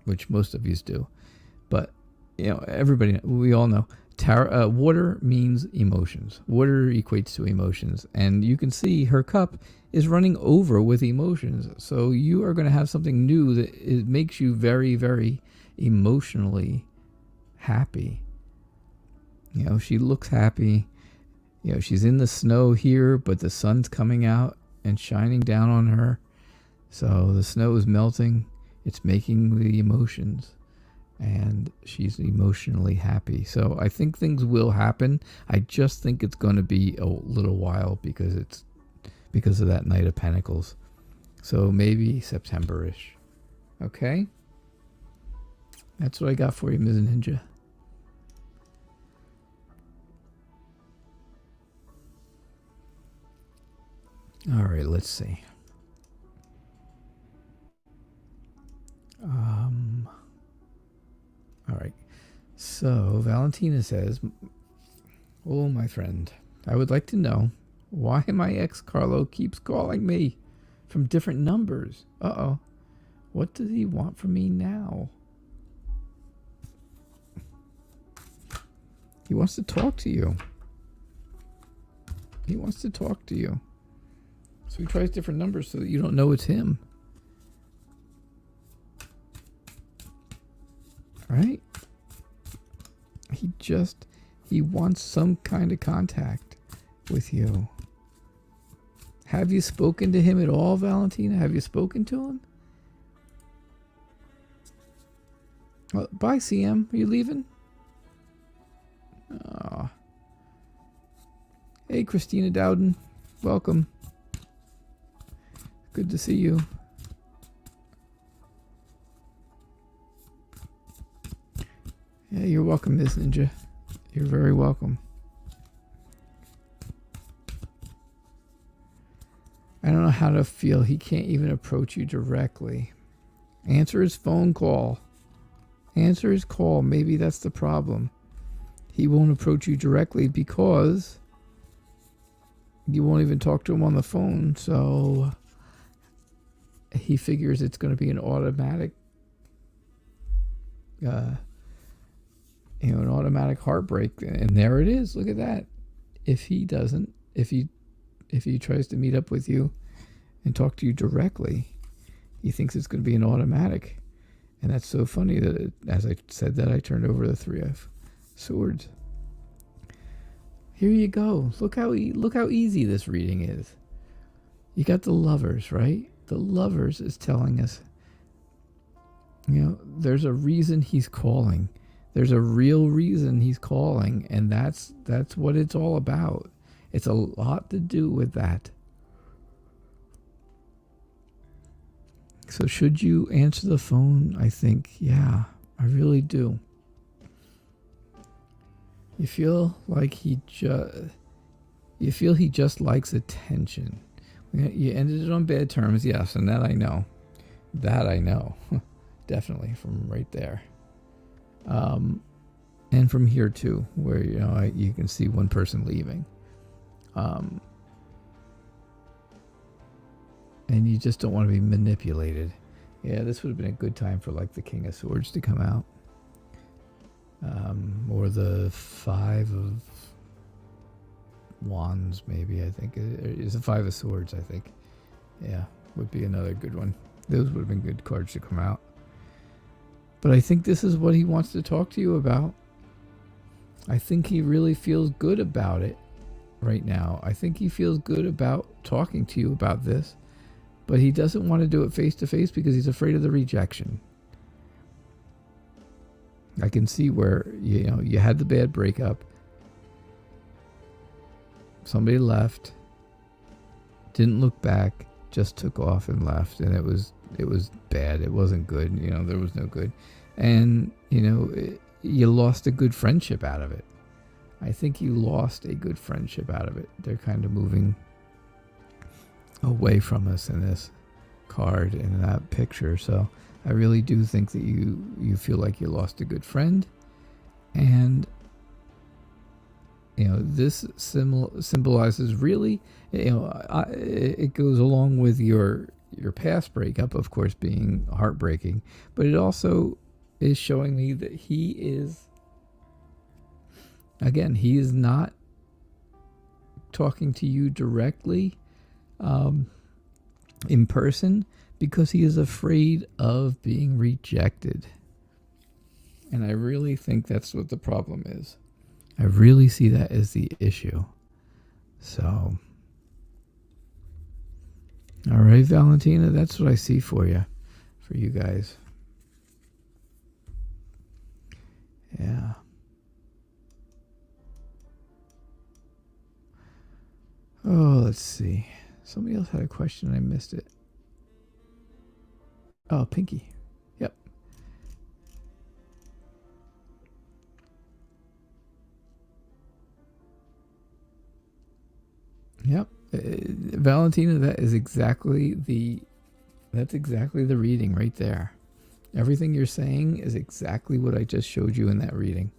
which most of you do, but everybody, we all know tarot. Water means emotions. Water equates to emotions, and you can see her cup is running over with emotions. So you are going to have something new that makes you very, very emotionally happy. She looks happy. She's in the snow here, but the sun's coming out and shining down on her. So the snow is melting. It's making the emotions, and she's emotionally happy. So I think things will happen. I just think it's going to be a little while because of that Knight of Pentacles. So maybe September-ish. Okay? That's what I got for you, Ms. Ninja. All right, let's see. All right. So Valentina says, "Oh, my friend, I would like to know why my ex Carlo keeps calling me from different numbers. Uh-oh. What does he want from me now?" He wants to talk to you. He wants to talk to you. So he tries different numbers so that you don't know it's him. Right? He wants some kind of contact with you. Have you spoken to him at all, Valentina? Have you spoken to him? Well, bye, CM. Are you leaving? Oh. Hey, Kristina Dowden. Welcome. Good to see you. Yeah, you're welcome, Miss Ninja. You're very welcome. I don't know how to feel. He can't even approach you directly. Answer his phone call. Answer his call. Maybe that's the problem. He won't approach you directly because you won't even talk to him on the phone. So he figures it's going to be an automatic, an automatic heartbreak. And there it is. Look at that. If he tries to meet up with you and talk to you directly, he thinks it's going to be an automatic. And that's so funny that as I said that, I turned over the Three of Swords. Here you go. Look how easy this reading is. You got the Lovers, right? The Lovers is telling us, there's a reason he's calling. There's a real reason he's calling, and that's what it's all about. It's a lot to do with that. So should you answer the phone? I think, yeah, I really do. You feel like he just likes attention. You ended it on bad terms, yes, and that I know. That I know. Definitely from right there. And from here too, where you can see one person leaving. And you just don't want to be manipulated. Yeah, this would have been a good time for like the King of Swords to come out. Or the Five of Wands, maybe, I think. It's a Five of Swords, I think. Yeah, would be another good one. Those would have been good cards to come out. But I think this is what he wants to talk to you about. I think he really feels good about it right now. I think he feels good about talking to you about this. But he doesn't want to do it face to face because he's afraid of the rejection. I can see where, you had the bad breakup. Somebody left. Didn't look back. Just took off and left. And it was bad. It wasn't good. There was no good. And, you lost a good friendship out of it. I think you lost a good friendship out of it. They're kind of moving away from us in this card, in that picture. So I really do think that you feel like you lost a good friend. And, this symbolizes really, it goes along with your past breakup, of course, being heartbreaking. But it also is showing me that he is not talking to you directly in person because he is afraid of being rejected. And I really think that's what the problem is. I really see that as the issue. So, all right, Valentina, that's what I see for you guys. Yeah. Oh, let's see. Somebody else had a question and I missed it. Oh, Pinky. Yep. Yep. Valentina, that's exactly the reading right there. Everything you're saying is exactly what I just showed you in that reading.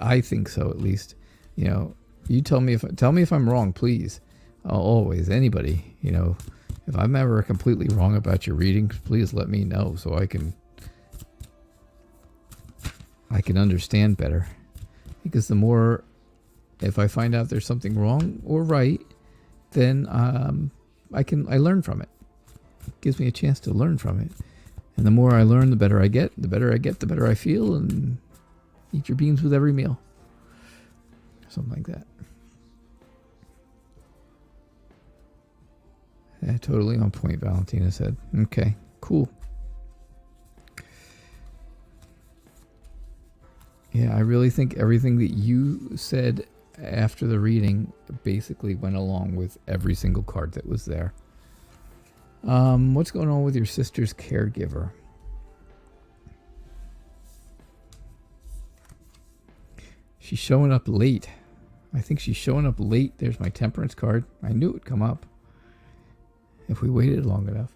I think so, at least. You tell me if I'm wrong, please. Always, anybody, if I'm ever completely wrong about your readings, please let me know so I can understand better. Because the more, if I find out there's something wrong or right, then I learn from it. It gives me a chance to learn from it. And the more I learn, the better I get. The better I feel, and eat your beans with every meal. Something like that. Yeah, totally on point, Valentina said. Okay, cool. Yeah, I really think everything that you said after the reading basically went along with every single card that was there. What's going on with your sister's caregiver? She's showing up late. I think she's showing up late. There's my temperance card. I knew it would come up if we waited long enough.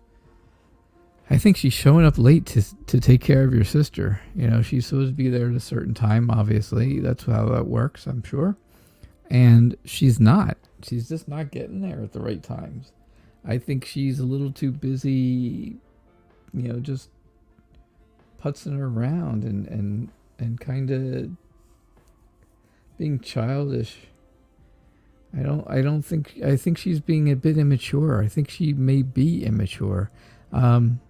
I think she's showing up late to take care of your sister. She's supposed to be there at a certain time, obviously. That's how that works, I'm sure. And she's not. She's just not getting there at the right times. I think she's a little too busy, just putzing around and kind of being childish. I think she's being a bit immature. I think she may be immature. Now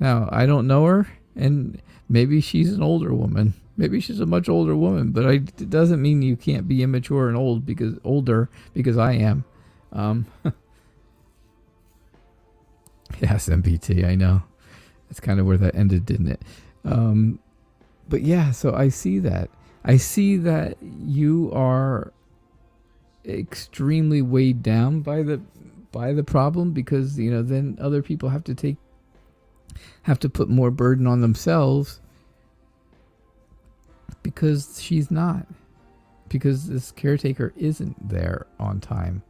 I don't know her, and maybe she's an older woman. Maybe she's a much older woman, but it doesn't mean you can't be immature and older because I am. Yes, MPT, I know. That's kind of where that ended, didn't it? But yeah, so I see that. I see that you are extremely weighed down by the problem because, then other people have to put more burden on themselves because she's not. Because this caretaker isn't there on time.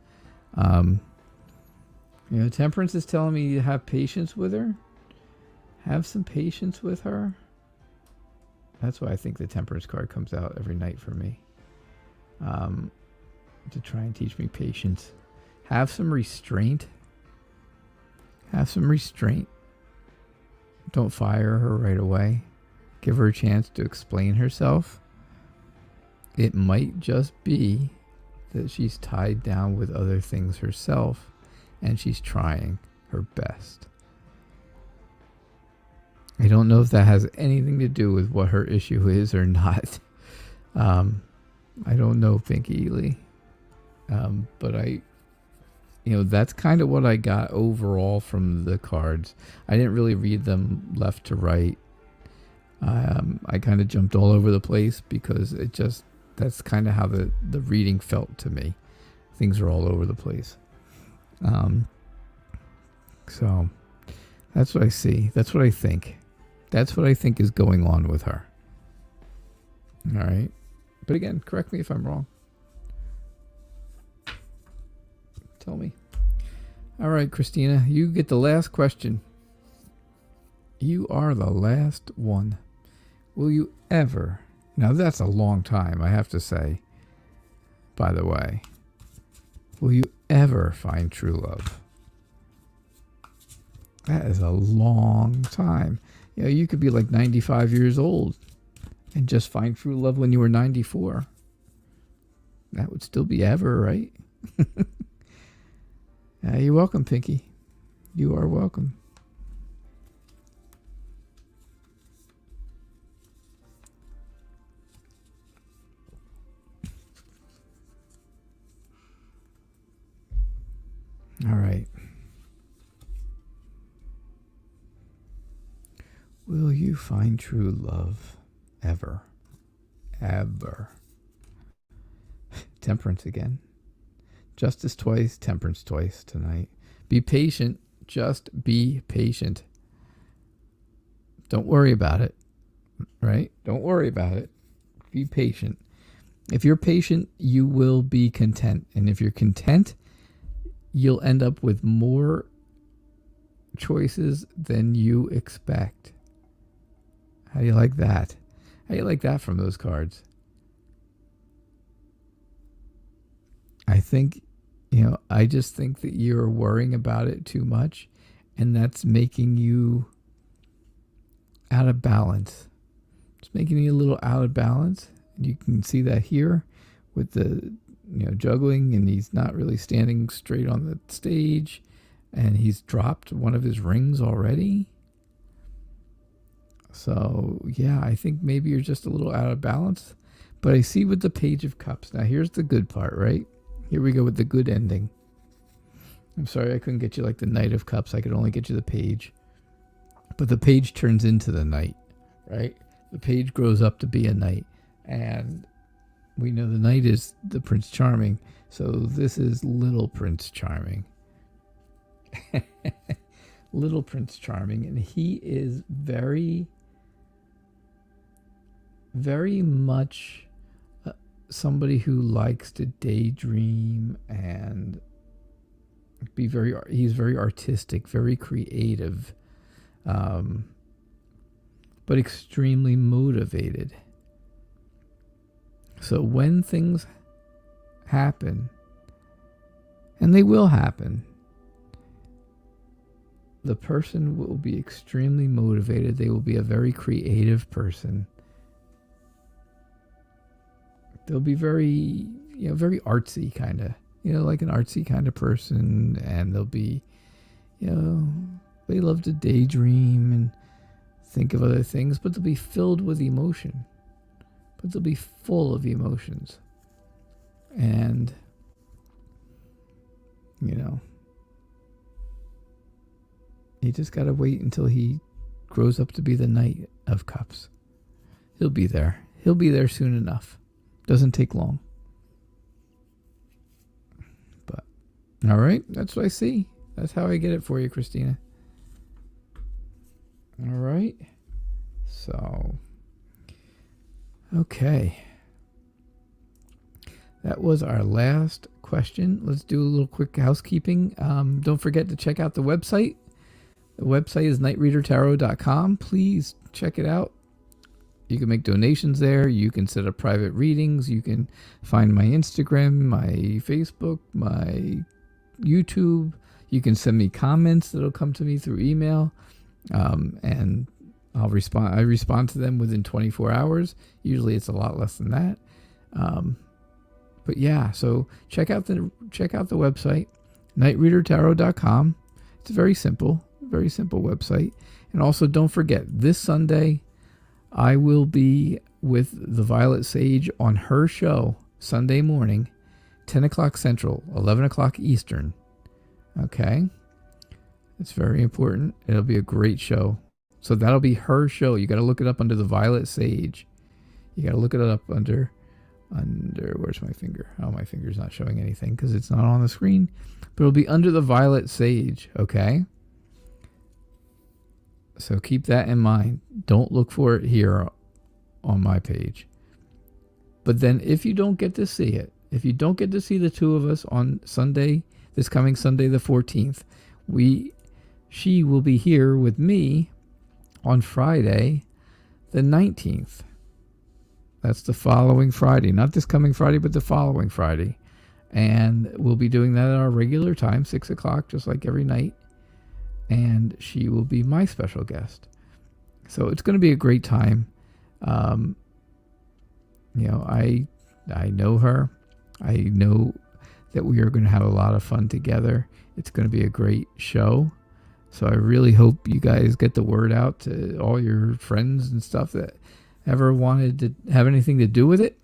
Temperance is telling me to have patience with her. Have some patience with her. That's why I think the Temperance card comes out every night for me. To try and teach me patience. Have some restraint. Have some restraint. Don't fire her right away. Give her a chance to explain herself. It might just be that she's tied down with other things herself, and she's trying her best. I don't know if that has anything to do with what her issue is or not. I don't know, Pinky Lee. But that's kind of what I got overall from the cards. I didn't really read them left to right. I kind of jumped all over the place because that's kind of how the reading felt to me. Things are all over the place. So that's what I see. That's what I think. That's what I think is going on with her. All right. But again, correct me if I'm wrong. Tell me. All right, Kristina, you get the last question. You are the last one. Will you ever... Now, that's a long time, I have to say, by the way. Will you ever find true love? That is a long time. You could be like 95 years old and just find true love when you were 94. That would still be ever, right? You're welcome, Pinky. You are welcome. All right. Will you find true love ever? Ever. Temperance again. Justice twice, temperance twice tonight. Be patient. Just be patient. Don't worry about it. Right? Don't worry about it. Be patient. If you're patient, you will be content. And if you're content, you'll end up with more choices than you expect. How do you like that? How do you like that from those cards? I think, I just think that you're worrying about it too much, and that's making you out of balance. It's making you a little out of balance. You can see that here with the, juggling, and he's not really standing straight on the stage, and he's dropped one of his rings already. So, yeah, I think maybe you're just a little out of balance. But I see with the Page of Cups. Now, here's the good part, right? Here we go with the good ending. I'm sorry I couldn't get you like the Knight of Cups. I could only get you the Page. But the Page turns into the Knight, right? The Page grows up to be a Knight. And we know the Knight is the Prince Charming. So this is Little Prince Charming. Little Prince Charming. And he is very, very much somebody who likes to daydream and he's very artistic, very creative, but extremely motivated. So when things happen, and they will happen, the person will be extremely motivated. They will be a very creative person. They'll be very, very artsy kind of, like an artsy kind of person. And they'll be, they love to daydream and think of other things, but they'll be filled with emotion. But they'll be full of emotions. And, you just got to wait until he grows up to be the Knight of Cups. He'll be there. He'll be there soon enough. Doesn't take long. But, all right, that's what I see. That's how I get it for you, Kristina. All right. So, okay. That was our last question. Let's do a little quick housekeeping. Don't forget to check out the website. The website is nightreadertarot.com. Please check it out. You can make donations there. You can set up private readings. You can find my Instagram, my Facebook, my YouTube. You can send me comments that'll come to me through email. And I'll respond. I respond to them within 24 hours. Usually it's a lot less than that. But yeah, so check out the website, nightreadertarot.com. It's very simple website. And also don't forget, this Sunday, I will be with the Violet Sage on her show Sunday morning, 10 o'clock Central, 11 o'clock Eastern. Okay? It's very important. It'll be a great show. So that'll be her show. You got to look it up under the Violet Sage. You got to look it up under, where's my finger? Oh, my finger's not showing anything because it's not on the screen. But it'll be under the Violet Sage, okay? So keep that in mind. Don't look for it here on my page. But then if you don't get to see it, if you don't get to see the two of us on Sunday, this coming Sunday the 14th, she will be here with me on Friday the 19th. That's the following Friday. Not this coming Friday, but the following Friday. And we'll be doing that at our regular time, 6 o'clock, just like every night. And she will be my special guest. So it's going to be a great time. I know her. I know that we are going to have a lot of fun together. It's going to be a great show. So I really hope you guys get the word out to all your friends and stuff that ever wanted to have anything to do with it.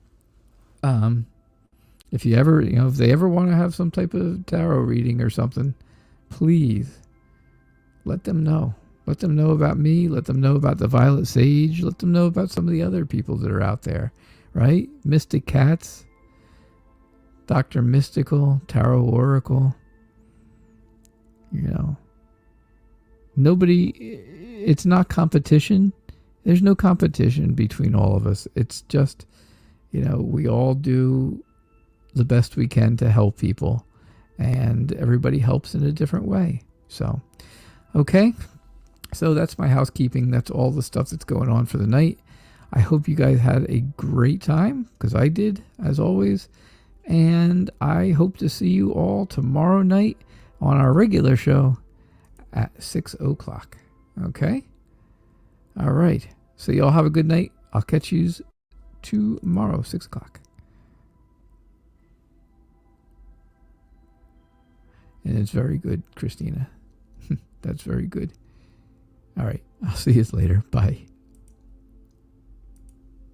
If they ever want to have some type of tarot reading or something, please let them know. Let them know about me. Let them know about the Violet Sage. Let them know about some of the other people that are out there, right? Mystic Cats, Dr. Mystical, Tarot Oracle. It's not competition. There's no competition between all of us. It's just, we all do the best we can to help people, and everybody helps in a different way. So, okay. So that's my housekeeping. That's all the stuff that's going on for the night. I hope you guys had a great time, because I did, as always. And I hope to see you all tomorrow night on our regular show at 6 o'clock. Okay? All right. So y'all have a good night. I'll catch you tomorrow, 6 o'clock. And it's very good, Kristina. That's very good. All right. I'll see you later. Bye.